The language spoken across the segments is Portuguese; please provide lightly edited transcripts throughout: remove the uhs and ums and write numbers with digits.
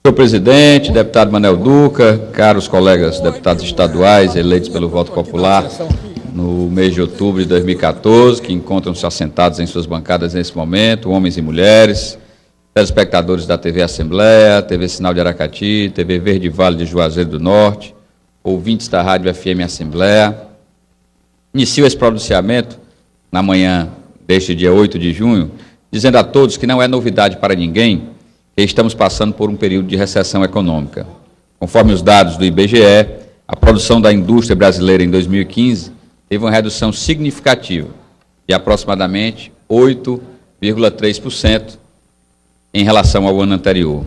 Senhor presidente, deputado Manel Duca, caros colegas deputados estaduais eleitos pelo voto popular no mês de outubro de 2014, que encontram-se assentados em suas bancadas nesse momento, homens e mulheres, telespectadores da TV Assembleia, TV Sinal de Aracati, TV Verde Vale de Juazeiro do Norte, ouvintes da Rádio FM Assembleia. Inicio esse pronunciamento na manhã deste dia 8 de junho, dizendo a todos que não é novidade para ninguém que estamos passando por um período de recessão econômica. Conforme os dados do IBGE, a produção da indústria brasileira em 2015 teve uma redução significativa de aproximadamente 8,3% em relação ao ano anterior.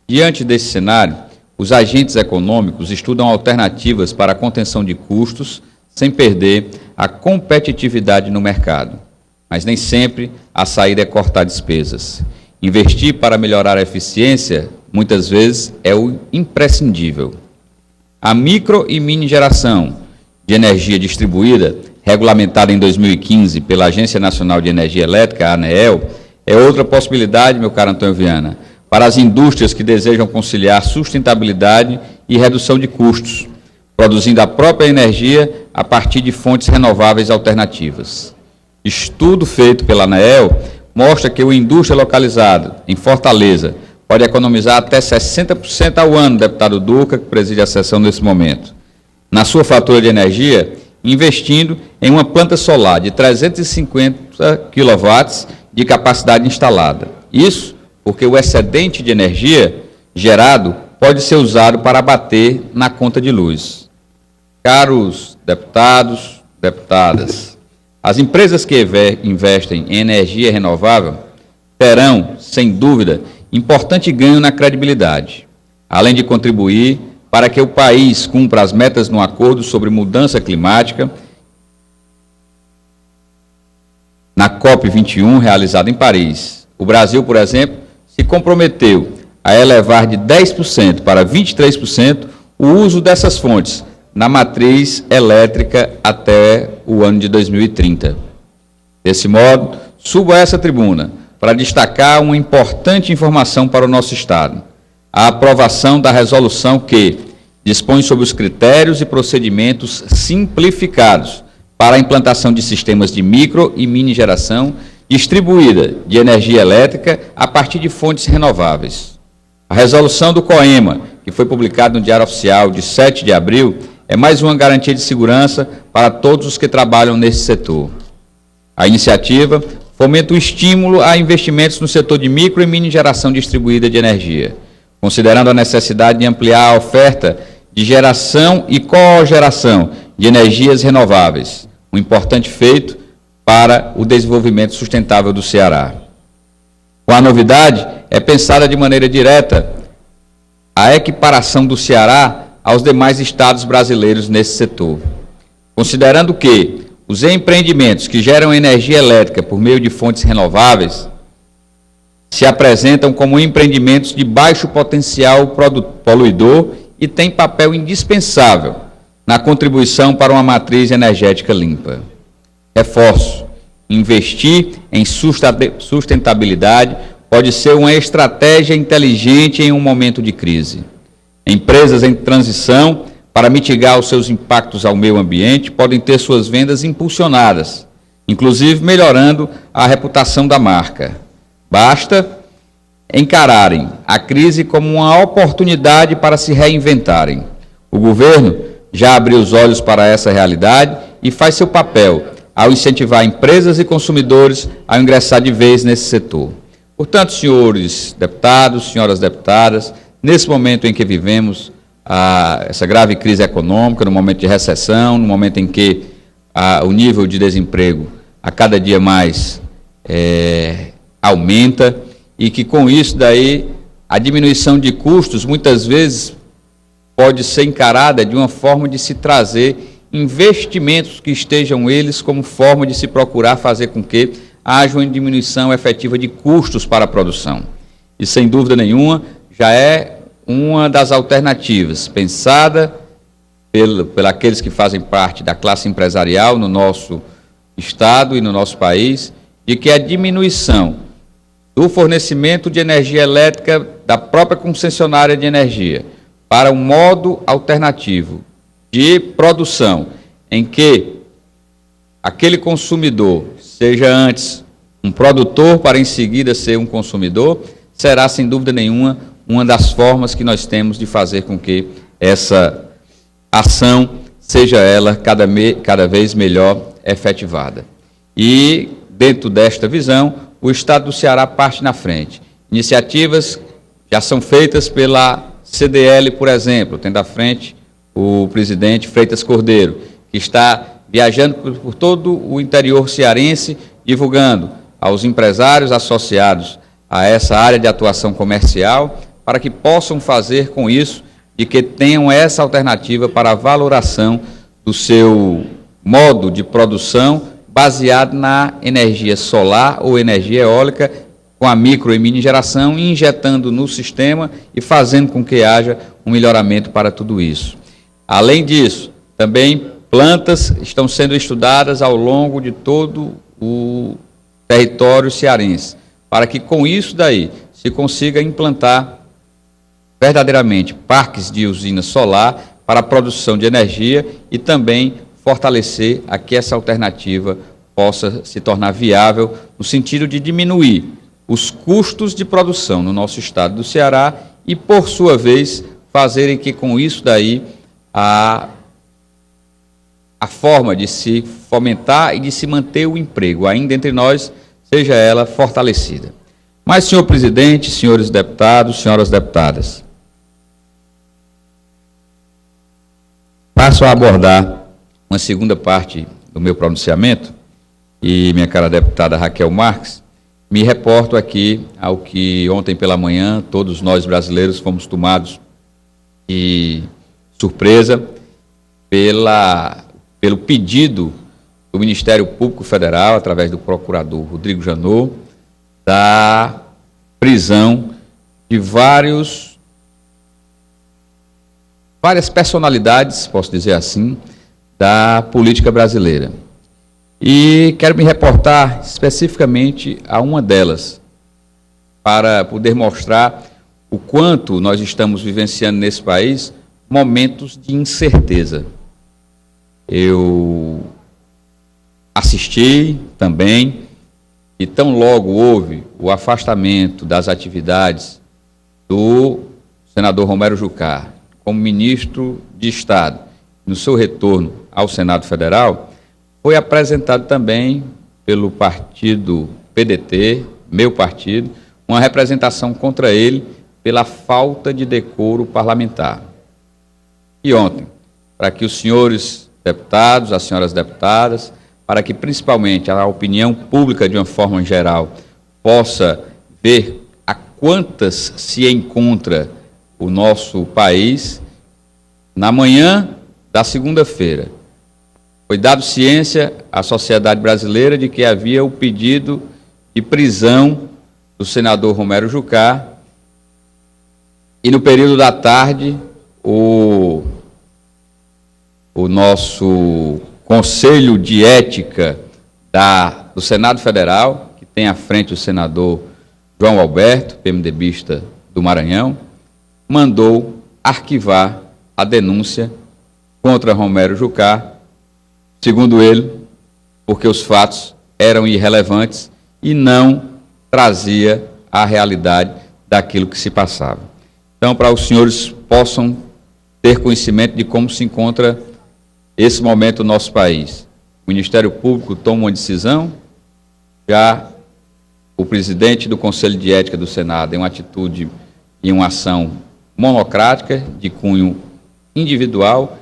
Diante desse cenário, os agentes econômicos estudam alternativas para a contenção de custos sem perder a competitividade no mercado. Mas nem sempre a saída é cortar despesas. Investir para melhorar a eficiência, muitas vezes, é o imprescindível. A micro e mini geração de energia distribuída, regulamentada em 2015 pela Agência Nacional de Energia Elétrica, a ANEEL, é outra possibilidade, meu caro Antônio Viana, para as indústrias que desejam conciliar sustentabilidade e redução de custos, produzindo a própria energia a partir de fontes renováveis alternativas. Estudo feito pela ANEEL mostra que uma indústria localizada em Fortaleza pode economizar até 60% ao ano, deputado Duca, que preside a sessão nesse momento, na sua fatura de energia, investindo em uma planta solar de 350 kW de capacidade instalada. Isso porque o excedente de energia gerado pode ser usado para abater na conta de luz. Caros deputados, deputadas, as empresas que investem em energia renovável terão, sem dúvida, importante ganho na credibilidade, além de contribuir para que o país cumpra as metas no acordo sobre mudança climática na COP21, realizada em Paris. O Brasil, por exemplo, se comprometeu a elevar de 10% para 23% o uso dessas fontes na matriz elétrica até o ano de 2030. Desse modo, subo a essa tribuna para destacar uma importante informação para o nosso Estado: a aprovação da resolução que dispõe sobre os critérios e procedimentos simplificados para a implantação de sistemas de micro e mini geração distribuída de energia elétrica a partir de fontes renováveis. A resolução do COEMA, que foi publicada no Diário Oficial de 7 de abril, é mais uma garantia de segurança para todos os que trabalham nesse setor. A iniciativa fomenta o estímulo a investimentos no setor de micro e mini geração distribuída de energia, considerando a necessidade de ampliar a oferta de geração e cogeração de energias renováveis, um importante feito para o desenvolvimento sustentável do Ceará. Com a novidade, é pensada de maneira direta a equiparação do Ceará aos demais estados brasileiros nesse setor, considerando que os empreendimentos que geram energia elétrica por meio de fontes renováveis se apresentam como empreendimentos de baixo potencial poluidor e têm papel indispensável na contribuição para uma matriz energética limpa. Reforço: investir em sustentabilidade pode ser uma estratégia inteligente em um momento de crise. Empresas em transição para mitigar os seus impactos ao meio ambiente podem ter suas vendas impulsionadas, inclusive melhorando a reputação da marca. Basta encararem a crise como uma oportunidade para se reinventarem. O governo já abriu os olhos para essa realidade e faz seu papel ao incentivar empresas e consumidores a ingressar de vez nesse setor. Portanto, senhores deputados, senhoras deputadas, nesse momento em que vivemos essa grave crise econômica, no momento de recessão, no momento em que o nível de desemprego a cada dia mais aumenta e que com isso daí a diminuição de custos muitas vezes pode ser encarada de uma forma de se trazer investimentos que estejam eles como forma de se procurar fazer com que haja uma diminuição efetiva de custos para a produção. E sem dúvida nenhuma já é uma das alternativas pensada pelos que fazem parte da classe empresarial no nosso Estado e no nosso país, de que a diminuição do fornecimento de energia elétrica da própria concessionária de energia para um modo alternativo de produção, em que aquele consumidor seja antes um produtor para em seguida ser um consumidor, será sem dúvida nenhuma uma das formas que nós temos de fazer com que essa ação seja ela cada vez melhor efetivada. E, dentro desta visão, o Estado do Ceará parte na frente. Iniciativas já são feitas pela CDL, por exemplo, tendo à frente o presidente Freitas Cordeiro, que está viajando por todo o interior cearense, divulgando aos empresários associados a essa área de atuação comercial, para que possam fazer com isso, de que tenham essa alternativa para a valoração do seu modo de produção baseado na energia solar ou energia eólica, com a micro e mini geração, injetando no sistema e fazendo com que haja um melhoramento para tudo isso. Além disso, também plantas estão sendo estudadas ao longo de todo o território cearense, para que com isso daí se consiga implantar verdadeiramente parques de usina solar para a produção de energia e também fortalecer a que essa alternativa possa se tornar viável no sentido de diminuir os custos de produção no nosso estado do Ceará e, por sua vez, fazerem que com isso daí a forma de se fomentar e de se manter o emprego ainda entre nós seja ela fortalecida. Mas, senhor presidente, senhores deputados, senhoras deputadas, passo a abordar uma segunda parte do meu pronunciamento e minha cara deputada Raquel Marques, me reporto aqui ao que ontem pela manhã todos nós brasileiros fomos tomados de surpresa pelo pedido do Ministério Público Federal, através do procurador Rodrigo Janot, da prisão de várias personalidades, posso dizer assim, da política brasileira. E quero me reportar especificamente a uma delas, para poder mostrar o quanto nós estamos vivenciando nesse país momentos de incerteza. Eu assisti também, e tão logo houve o afastamento das atividades do senador Romero Jucá como ministro de Estado, no seu retorno ao Senado Federal, foi apresentado também pelo partido PDT, meu partido, uma representação contra ele pela falta de decoro parlamentar. E ontem, para que os senhores deputados, as senhoras deputadas, para que principalmente a opinião pública, de uma forma geral, possa ver a quantas se encontra o nosso país, na manhã da segunda-feira, foi dado ciência à sociedade brasileira de que havia o pedido de prisão do senador Romero Jucá, e no período da tarde, o nosso Conselho de Ética do Senado Federal, que tem à frente o senador João Alberto, PMDBista do Maranhão, mandou arquivar a denúncia contra Romero Jucá, segundo ele, porque os fatos eram irrelevantes e não trazia a realidade daquilo que se passava. Então, para os senhores possam ter conhecimento de como se encontra esse momento no nosso país. O Ministério Público toma uma decisão, já o presidente do Conselho de Ética do Senado, em uma atitude e uma ação monocrática, de cunho individual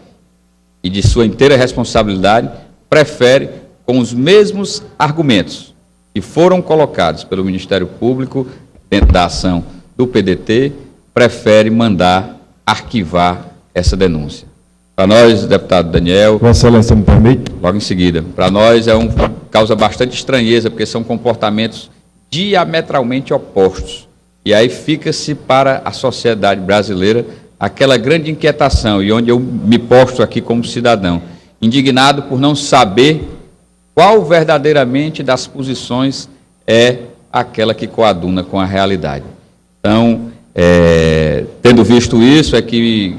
e de sua inteira responsabilidade, prefere, com os mesmos argumentos que foram colocados pelo Ministério Público dentro da ação do PDT, prefere mandar arquivar essa denúncia. Para nós, deputado Daniel... Vossa Excelência me permite? Logo em seguida. Para nós causa bastante estranheza, porque são comportamentos diametralmente opostos. E aí fica-se para a sociedade brasileira aquela grande inquietação, e onde eu me posto aqui como cidadão, indignado por não saber qual verdadeiramente das posições é aquela que coaduna com a realidade. Então, Tendo visto isso, é que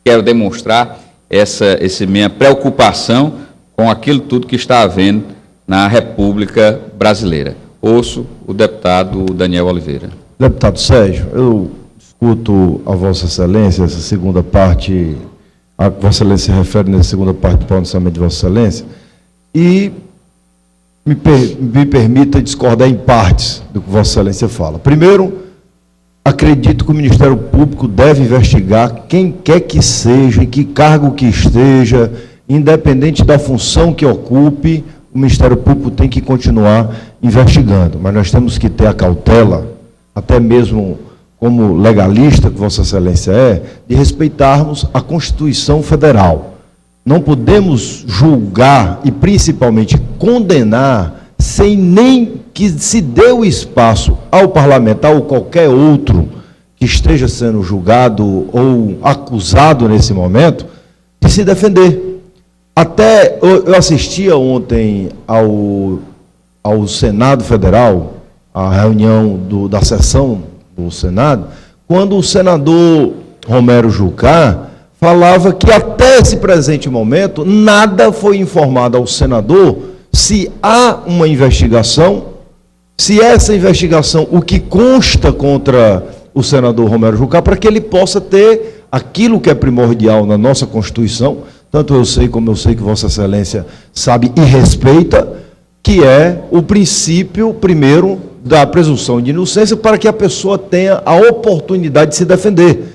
quero demonstrar essa minha preocupação com aquilo tudo que está havendo na República Brasileira. Ouço o deputado Daniel Oliveira. Deputado Sérgio, eu escuto a Vossa Excelência, essa segunda parte, a que Vossa Excelência se refere nessa segunda parte do pronunciamento de Vossa Excelência, e me permita discordar em partes do que Vossa Excelência fala. Primeiro, acredito que o Ministério Público deve investigar quem quer que seja, em que cargo que esteja, independente da função que ocupe, o Ministério Público tem que continuar investigando. Mas nós temos que ter a cautela, até mesmo como legalista, que Vossa Excelência de respeitarmos a Constituição Federal. Não podemos julgar e principalmente condenar sem nem que se dê o espaço ao parlamentar ou qualquer outro que esteja sendo julgado ou acusado nesse momento de se defender. Até eu assistia ontem ao Senado Federal, a reunião da sessão do Senado, quando o senador Romero Jucá falava que até esse presente momento nada foi informado ao senador se há uma investigação, se essa investigação, o que consta contra o senador Romero Jucá, para que ele possa ter aquilo que é primordial na nossa Constituição, tanto eu sei como eu sei que Vossa Excelência sabe e respeita, que é o princípio, primeiro, da presunção de inocência, para que a pessoa tenha a oportunidade de se defender.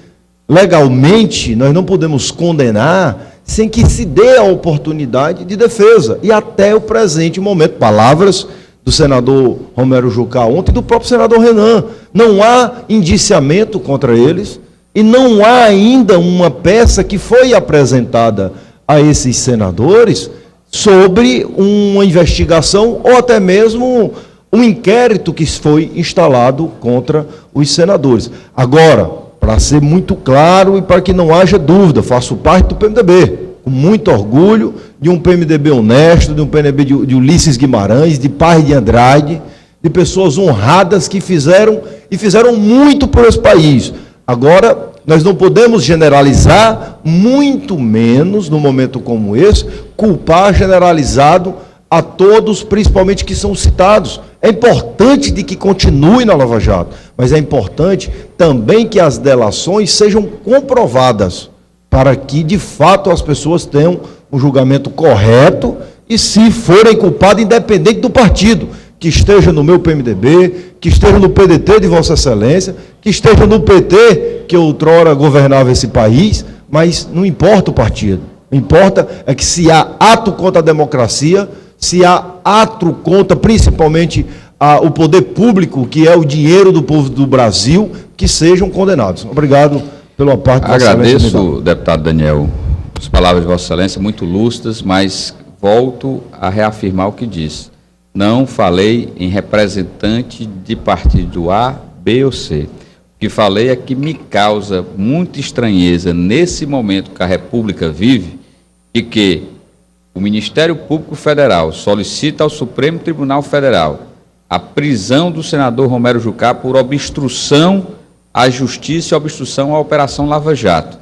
Legalmente, nós não podemos condenar sem que se dê a oportunidade de defesa. E até o presente momento, palavras do senador Romero Jucá ontem e do próprio senador Renan, não há indiciamento contra eles e não há ainda uma peça que foi apresentada a esses senadores sobre uma investigação ou até mesmo um inquérito que foi instalado contra os senadores. Agora, para ser muito claro e para que não haja dúvida, faço parte do PMDB, com muito orgulho, de um PMDB honesto, de um PMDB de Ulisses Guimarães, de Paz de Andrade, de pessoas honradas que fizeram muito por esse país. Agora, nós não podemos generalizar, muito menos, num momento como esse, culpar generalizado a todos, principalmente que são citados. É importante de que continue na Lava Jato, mas é importante também que as delações sejam comprovadas, para que, de fato, as pessoas tenham um julgamento correto e, se forem culpados, independente do partido, que esteja no meu PMDB, que esteja no PDT de Vossa Excelência, que esteja no PT, que outrora governava esse país, mas não importa o partido. O que importa é que, se há ato contra a democracia, se há ato contra, principalmente, o poder público, que é o dinheiro do povo do Brasil, que sejam condenados. Obrigado pela parte de Vossa Excelência. Agradeço, deputado Daniel, as palavras de Vossa Excelência, muito lustras, mas volto a reafirmar o que disse. Não falei em representante de partido A, B ou C. O que falei é que me causa muita estranheza, nesse momento que a República vive, e que o Ministério Público Federal solicita ao Supremo Tribunal Federal a prisão do senador Romero Jucá por obstrução à justiça e obstrução à Operação Lava Jato.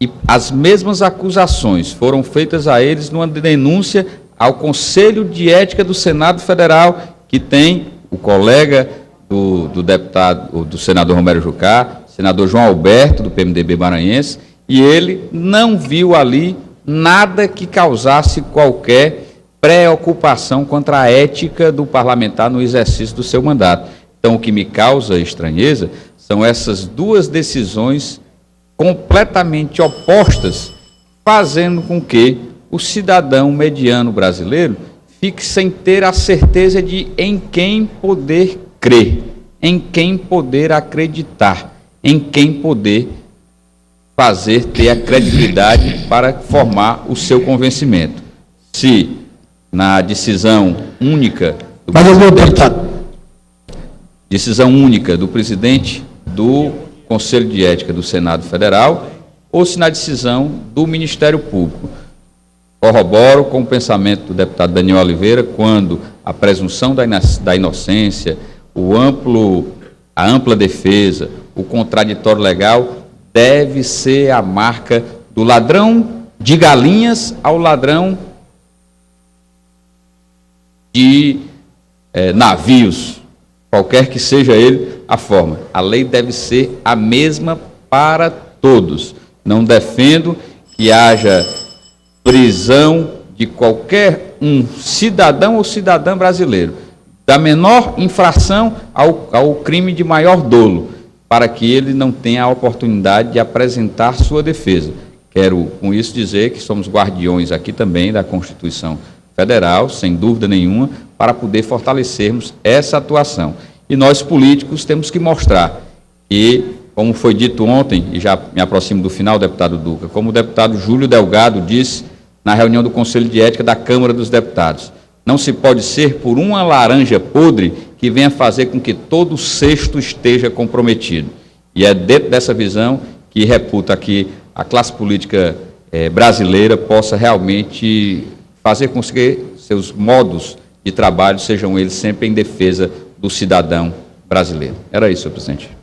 E as mesmas acusações foram feitas a eles numa denúncia ao Conselho de Ética do Senado Federal, que tem o colega do deputado, do senador Romero Jucá, senador João Alberto, do PMDB maranhense, e ele não viu ali nada que causasse qualquer preocupação contra a ética do parlamentar no exercício do seu mandato. Então, o que me causa estranheza são essas duas decisões completamente opostas, fazendo com que o cidadão mediano brasileiro fique sem ter a certeza de em quem poder crer, em quem poder acreditar, em quem poder ter a credibilidade para formar o seu convencimento. Se na decisão única do presidente do Conselho de Ética do Senado Federal, ou se na decisão do Ministério Público. Corroboro com o pensamento do deputado Daniel Oliveira, quando a presunção da inocência, a ampla defesa, o contraditório legal deve ser a marca do ladrão de galinhas ao ladrão de navios, qualquer que seja ele a forma. A lei deve ser a mesma para todos. Não defendo que haja prisão de qualquer um cidadão ou cidadã brasileiro, da menor infração ao crime de maior dolo, para que ele não tenha a oportunidade de apresentar sua defesa. Quero, com isso, dizer que somos guardiões aqui também da Constituição Federal, sem dúvida nenhuma, para poder fortalecermos essa atuação. E nós, políticos, temos que mostrar que, como foi dito ontem, e já me aproximo do final, deputado Duca, como o deputado Júlio Delgado disse na reunião do Conselho de Ética da Câmara dos Deputados, não se pode ser por uma laranja podre que venha fazer com que todo o cesto esteja comprometido. E é dentro dessa visão que reputa que a classe política brasileira possa realmente fazer com que seus modos de trabalho sejam eles sempre em defesa do cidadão brasileiro. Era isso, senhor presidente.